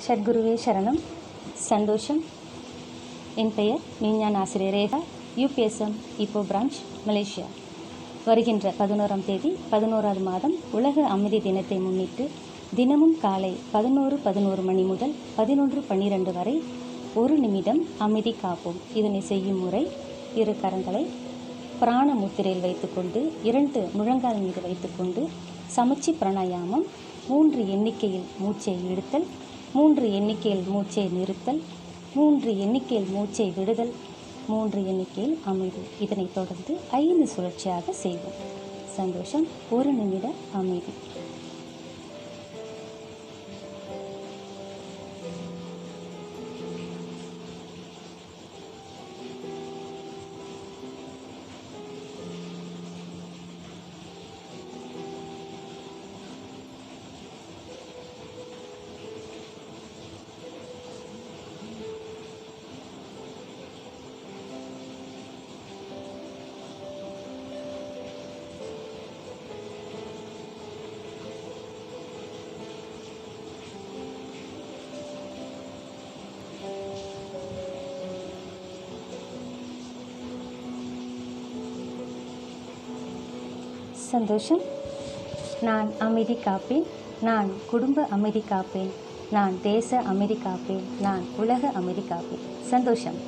சத்குருவே சரணம். சந்தோஷம். என் பெயர் விஞ்ஞான ஆசிரியர் ரேகா, UPSM இப்போ பிரான்ச், மலேசியா. வருகின்ற 11ஆம் தேதி 11வது மாதம் உலக அமைதி தினத்தை முன்னிட்டு தினமும் காலை 11:11 மணி முதல் 11:12 வரை 1 நிமிடம் அமைதி காப்போம். இதனை செய்யும் முறை: இரு கரங்களை பிராண முத்திரையில் வைத்துக்கொண்டு 2 முழங்கால் மீது வைத்துக்கொண்டு சமச்சி பிராணாயாமம் 3 எண்ணிக்கையில் மூச்சை இழுத்தல், 3 எண்ணிக்கையில் மூச்சை நிறுத்தல், 3 எண்ணிக்கையில் மூச்சை விடுதல், 3 எண்ணிக்கையில் அமைதி. இதனை தொடர்ந்து 5 சுழற்சியாக செய்வோம். சந்தோஷம். 1 நிமிட அமைதி. சந்தோஷம். நான் அமைதி காப்பேன். நான் குடும்ப அமைதி காப்பேன். நான் தேச அமைதி காப்பேன். நான் உலக அமைதி காப்பேன். சந்தோஷம்.